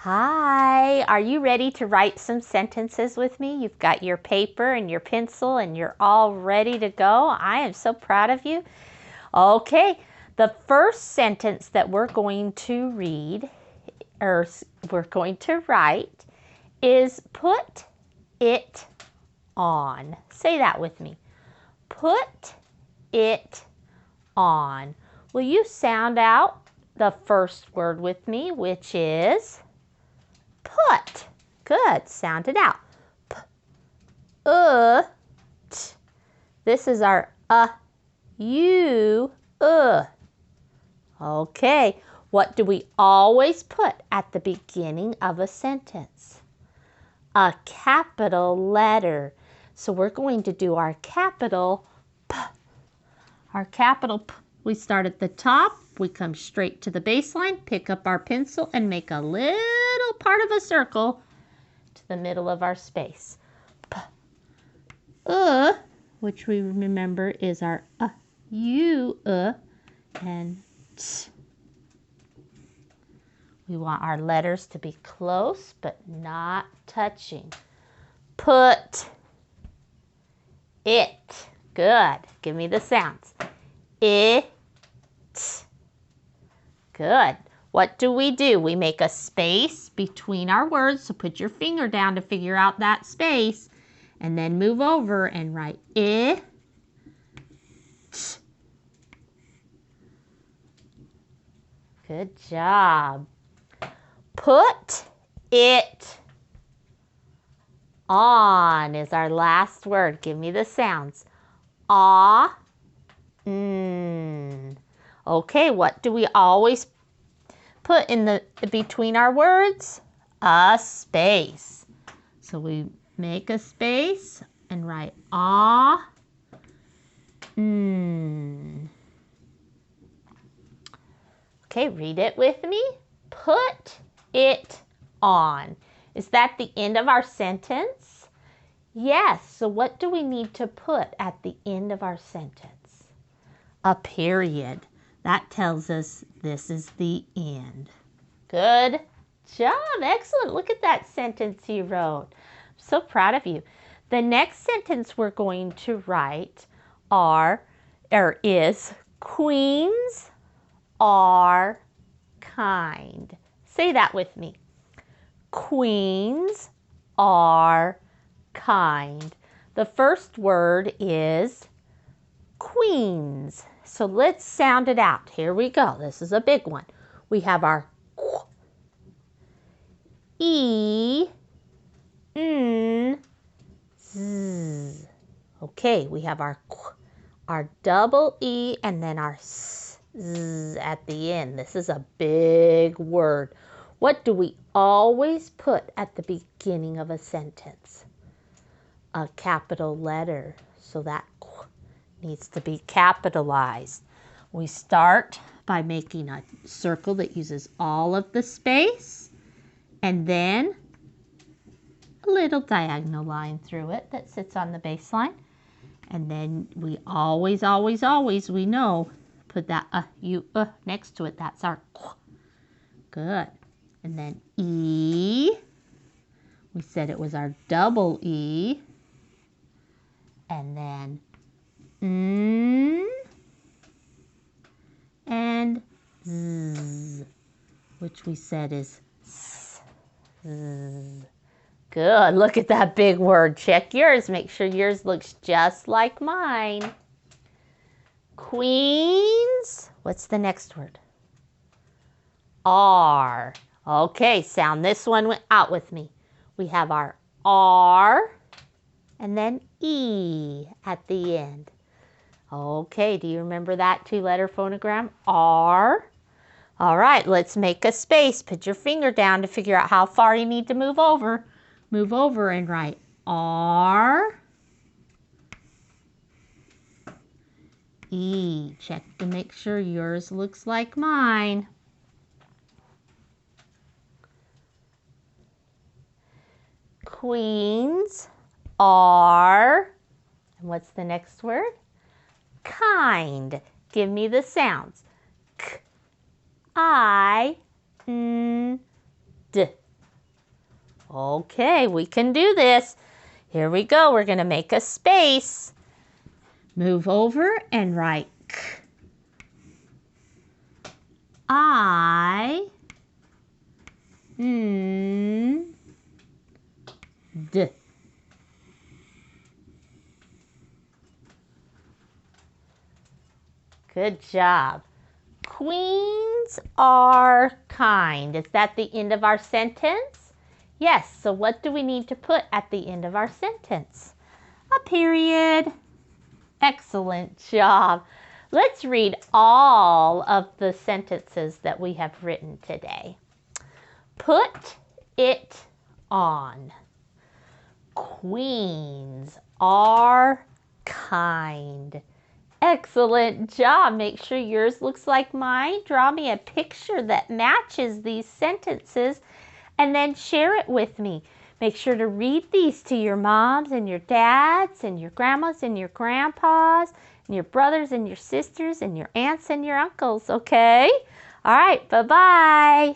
Hi, are you ready to write some sentences with me? You've got your paper and your pencil and you're all ready to go. I am so proud of you. Okay, the first sentence that we're going to read, or we're going to write, is put it on. Say that with me. Put it on. Will you sound out the first word with me, which is put? Good. Sound it out. T. This is our Okay. What do we always put at the beginning of a sentence? A capital letter. So we're going to do our capital P. Our capital P. We start at the top. We come straight to the baseline, pick up our pencil, and make a little part of a circle to the middle of our space. P. Which we remember is our and T. We want our letters to be close but not touching. Put it. Good. Give me the sounds. It. Good. What do? We make a space between our words. So put your finger down to figure out that space. And then move over and write it. Good job. Put it on is our last word. Give me the sounds. Ah. Okay, what do we always put in the between our words? A space. So we make a space and write ah. Okay, read it with me. Put it on. Is that the end of our sentence? Yes. So what do we need to put at the end of our sentence? A period. That tells us this is the end. Good job. Excellent. Look at that sentence you wrote. I'm so proud of you. The next sentence we're going to write is queens are kind. Say that with me. Queens are kind. The first word is queens. So let's sound it out. Here we go. This is a big one. We have our qu, e, n, z. Okay, we have our qu, our double E, and then our s, z at the end. This is a big word. What do we always put at the beginning of a sentence? A capital letter. So that qu needs to be capitalized. We start by making a circle that uses all of the space, and then a little diagonal line through it that sits on the baseline. And then we always, we know, put that next to it. That's our qu. Good. And then E. We said it was our double E. And then N and Z, which we said is S. Good. Look at that big word. Check yours. Make sure yours looks just like mine. Queens. What's the next word? R. Okay, sound this one out with me. We have our R and then E at the end. Okay, do you remember that two-letter phonogram? R. All right, let's make a space. Put your finger down to figure out how far you need to move over. Move over and write R. E. Check to make sure yours looks like mine. Queens are, and what's the next word? Kind. Give me the sounds. K, I, n, d. Okay, we can do this. Here we go. We're going to make a space. Move over and write K. I. N. D. Good job. Queens are kind. Is that the end of our sentence? Yes, so what do we need to put at the end of our sentence? A period. Excellent job. Let's read all of the sentences that we have written today. Put it on. Queens are kind. Excellent job. Make sure yours looks like mine. Draw me a picture that matches these sentences and then share it with me. Make sure to read these to your moms and your dads and your grandmas and your grandpas and your brothers and your sisters and your aunts and your uncles, okay? All right, bye-bye.